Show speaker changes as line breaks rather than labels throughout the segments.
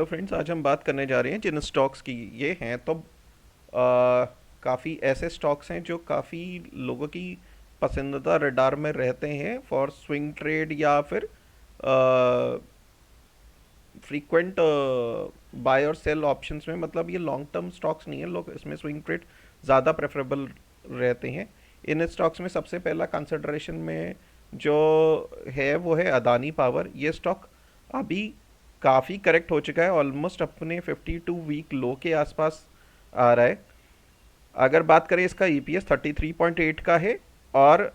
Hello friends, आज हम बात करने जा रहे हैं जिन स्टॉक्स की। ये हैं तो काफ़ी ऐसे स्टॉक्स हैं जो काफ़ी लोगों की पसंदीदा रडार में रहते हैं फॉर स्विंग ट्रेड या फिर फ्रीक्वेंट बाय और सेल ऑप्शंस में। मतलब ये लॉन्ग टर्म स्टॉक्स नहीं है, लोग इसमें स्विंग ट्रेड ज़्यादा प्रेफरेबल रहते हैं। इन स्टॉक्स में सबसे पहला कंसिडरेशन में जो है वो है अदानी पावर। ये स्टॉक अभी काफ़ी करेक्ट हो चुका है, ऑलमोस्ट अपने 52 वीक लो के आसपास आ रहा है। अगर बात करें इसका ईपीएस 33.8 का है, और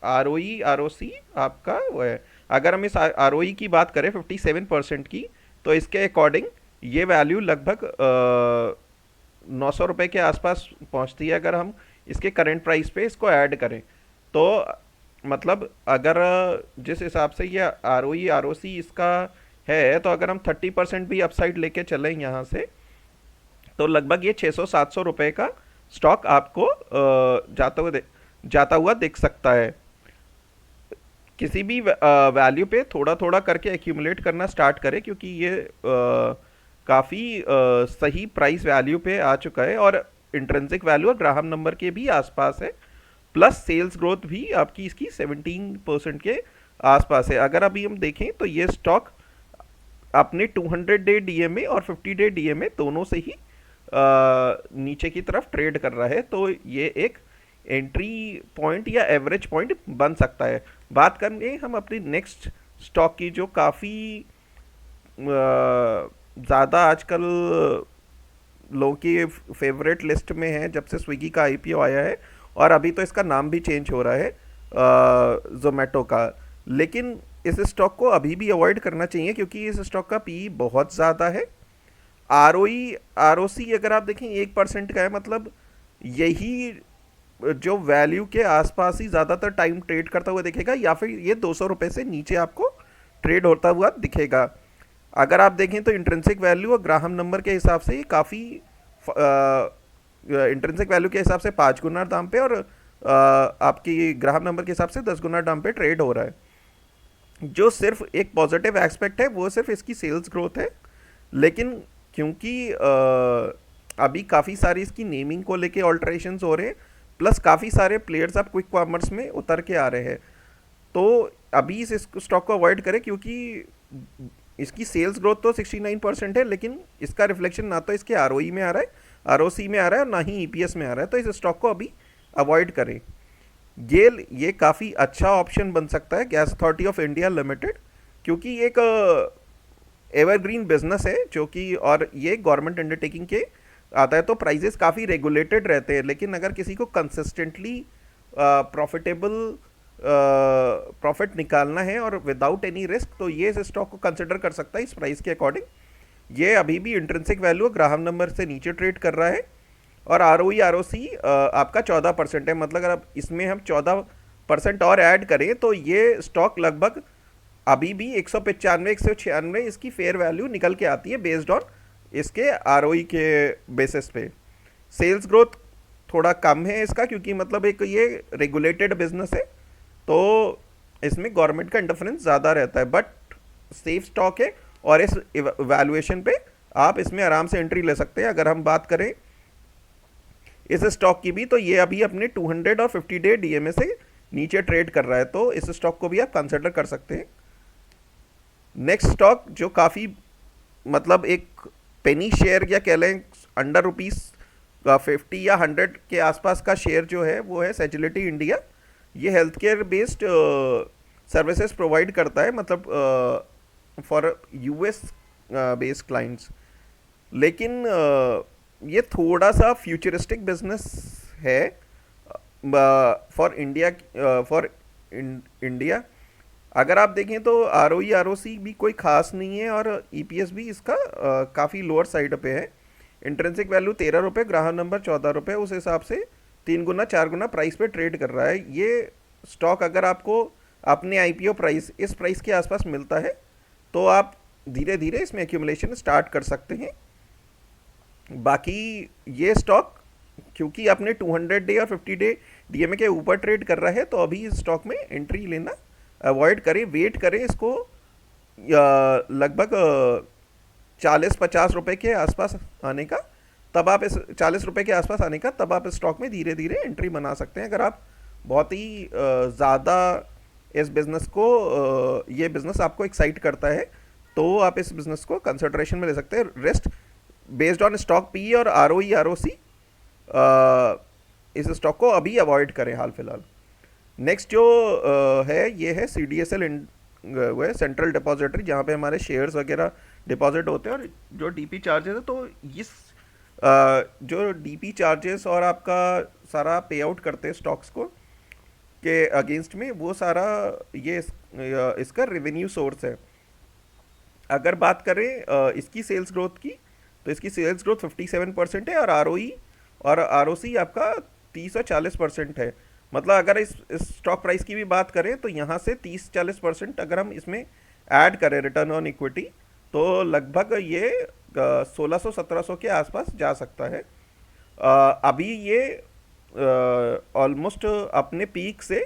आरओई आरओसी आपका वो है। अगर हम इस आरओई की बात करें 57% की, तो इसके अकॉर्डिंग ये वैल्यू लगभग 900 रुपये के आसपास पहुंचती है अगर हम इसके करंट प्राइस पे इसको ऐड करें। तो मतलब अगर जिस हिसाब से ये आरओई आरओसी इसका है, तो अगर हम 30% भी अपसाइड लेके चलें यहाँ से, तो लगभग ये 600-700 रुपये का स्टॉक आपको जाता हुआ दिख सकता है। किसी भी वैल्यू पे थोड़ा थोड़ा करके एक्यूमुलेट करना स्टार्ट करें, क्योंकि ये काफ़ी सही प्राइस वैल्यू पे आ चुका है, और इंट्रेंसिक वैल्यू और ग्राहम नंबर के भी आसपास है। प्लस सेल्स ग्रोथ भी आपकी इसकी 17% के आसपास है। अगर अभी हम देखें तो ये स्टॉक अपने 200 डे डीएमए और 50 डे डीएमए दोनों से ही नीचे की तरफ ट्रेड कर रहा है। तो ये एक एंट्री पॉइंट या एवरेज पॉइंट बन सकता है। बात करेंगे हम अपनी नेक्स्ट स्टॉक की, जो काफ़ी ज़्यादा आजकल लोगों की फेवरेट लिस्ट में है जब से स्विगी का आईपीओ आया है, और अभी तो इसका नाम भी चेंज हो रहा है जोमेटो का। लेकिन इस स्टॉक को अभी भी अवॉइड करना चाहिए, क्योंकि इस स्टॉक का पी बहुत ज़्यादा है। आरओई आरओसी अगर आप देखें 1% का है, मतलब यही जो वैल्यू के आसपास ही ज़्यादातर टाइम ट्रेड करता हुआ दिखेगा, या फिर ये 200 रुपये से नीचे आपको ट्रेड होता हुआ दिखेगा। अगर आप देखें तो इंट्रेंसिक वैल्यू और ग्राहम नंबर के हिसाब से ये काफ़ी, इंट्रेंसिक वैल्यू के हिसाब से 5 गुना दाम पे, और आपकी ग्राहम नंबर के हिसाब से 10 गुना दाम पे ट्रेड हो रहा है। जो सिर्फ एक पॉजिटिव एस्पेक्ट है वो सिर्फ इसकी सेल्स ग्रोथ है। लेकिन क्योंकि अभी काफ़ी सारी इसकी नेमिंग को लेके ऑल्ट्रेशंस हो रहे हैं, प्लस काफ़ी सारे प्लेयर्स अब क्विक कॉमर्स में उतर के आ रहे हैं, तो अभी इस स्टॉक को अवॉइड करें। क्योंकि इसकी सेल्स ग्रोथ तो 69% है, लेकिन इसका रिफ्लेक्शन ना तो इसके आरओई में आ रहा है, आरओसी में आ रहा है, और ना ही ईपीएस में आ रहा है। तो इस स्टॉक को अभी अवॉइड करें। ये काफ़ी अच्छा ऑप्शन बन सकता है gas authority of India limited, क्योंकि एक एवरग्रीन बिजनेस है जो कि, और ये गवर्नमेंट अंडरटेकिंग के आता है, तो प्राइजेस काफ़ी रेगुलेटेड रहते हैं। लेकिन अगर किसी को कंसिस्टेंटली प्रॉफिटेबल प्रॉफिट निकालना है और विदाउट एनी रिस्क, तो ये इस स्टॉक को कंसिडर कर सकता है इस प्राइस के अकॉर्डिंग। ये अभी भी इंट्रेंसिक वैल्यू ग्राहम नंबर से नीचे ट्रेड कर रहा है, और आरओई आरओसी आपका 14% है। मतलब अगर आप इसमें हम 14% और ऐड करें, तो ये स्टॉक लगभग अभी भी 195-196 इसकी फेयर वैल्यू निकल के आती है, बेस्ड ऑन इसके आरओई के बेसिस पे। सेल्स ग्रोथ थोड़ा कम है इसका, क्योंकि मतलब एक ये रेगुलेटेड बिजनेस है, तो इसमें गवर्नमेंट का इंटरफेरेंस ज़्यादा रहता है। बट सेफ स्टॉक है, और इस वैल्यूएशन पे आप इसमें आराम से एंट्री ले सकते हैं। अगर हम बात करें इस स्टॉक की भी, तो ये अभी अपने 200 और 50 डे डीएमए से नीचे ट्रेड कर रहा है, तो इस स्टॉक को भी आप कंसिडर कर सकते हैं। नेक्स्ट स्टॉक जो काफ़ी मतलब एक पेनी शेयर या कह लें अंडर रुपीस 50 या 100 के आसपास का शेयर जो है, वो है सेजिलिटी इंडिया। ये health care based services provide करता है, मतलब फॉर यूएस बेस्ड क्लाइंट्स। लेकिन ये थोड़ा सा फ्यूचरिस्टिक बिजनेस है फॉर इंडिया, फॉर इंडिया। अगर आप देखें तो आरओई आरओसी भी कोई खास नहीं है, और ईपीएस भी इसका काफ़ी लोअर साइड पे है। इंट्रेंसिक वैल्यू 13 रुपये, ग्राहक नंबर 14 रुपये, उस हिसाब से 3 गुना 4 गुना प्राइस पे ट्रेड कर रहा है। ये स्टॉक अगर आपको अपने आईपीओ प्राइस इस प्राइस के आसपास मिलता है, तो आप धीरे धीरे इसमें एक्यूमुलेशन स्टार्ट कर सकते हैं। बाकी ये स्टॉक क्योंकि आपने 200 डे और 50 डे डीएमए के ऊपर ट्रेड कर रहा है, तो अभी इस स्टॉक में एंट्री लेना अवॉइड करें, वेट करें इसको लगभग 40-50 रुपए के आसपास आने का, तब आप इस 40 रुपए के आसपास आने का तब आप इस स्टॉक में धीरे धीरे एंट्री बना सकते हैं। अगर आप बहुत ही ज़्यादा इस बिज़नेस को ये बिज़नेस आपको एक्साइट करता है तो आप इस बिज़नेस को कंसिडरेशन में ले सकते हैं। Rest based on stock P और R O E R O C इस स्टॉक को अभी अवॉइड करें हाल फिलहाल। नेक्स्ट जो है ये है सी डी एस एल, वो है सेंट्रल डिपॉजिटरी, जहाँ पे हमारे शेयर्स वगैरह डिपॉजिट होते हैं। और जो डीपी चार्जेस है, तो इस जो डीपी चार्जेस और आपका सारा पे आउट करते हैं स्टॉक्स को के अगेंस्ट में, वो सारा ये इसका रेवेन्यू सोर्स है। अगर बात करें इसकी सेल्स ग्रोथ की, तो इसकी सेल्स ग्रोथ 57% है और आर और आर आपका 30 और 40% है। मतलब अगर इस स्टॉक प्राइस की भी बात करें तो यहाँ से 30-40% अगर हम इसमें ऐड करें रिटर्न ऑन इक्विटी, तो लगभग ये 1600-1700 के आसपास जा सकता है। अभी ये ऑलमोस्ट अपने पीक से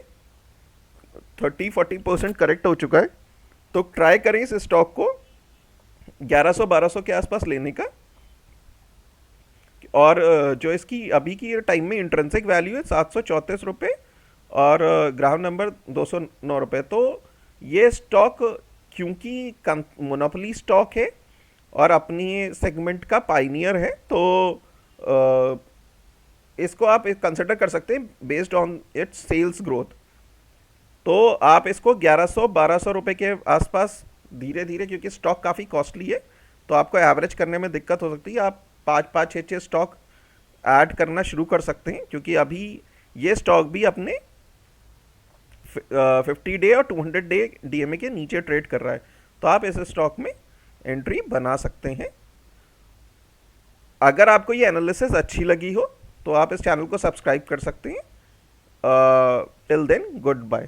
30-40% करेक्ट हो चुका है। तो ट्राई करें इस स्टॉक को 1100-1200 के आसपास लेने का। और जो इसकी अभी की टाइम में इंट्रेंसिक वैल्यू है 734 रुपये और ग्राहक नंबर 209 रुपये। तो ये स्टॉक क्योंकि मोनोपोली स्टॉक है और अपनी सेगमेंट का पाइनियर है, तो इसको आप कंसिडर कर सकते हैं based on its sales growth. तो आप इसको 1100-1200 रुपये के आसपास धीरे धीरे, क्योंकि स्टॉक काफ़ी कॉस्टली है तो आपको एवरेज करने में दिक्कत हो सकती है, आप 5-5-6 स्टॉक ऐड करना शुरू कर सकते हैं। क्योंकि अभी ये स्टॉक भी अपने 50 डे और 200 डे डीएमए के नीचे ट्रेड कर रहा है, तो आप इस स्टॉक में एंट्री बना सकते हैं। अगर आपको ये एनालिसिस अच्छी लगी हो तो आप इस चैनल को सब्सक्राइब कर सकते हैं। Till then, good bye.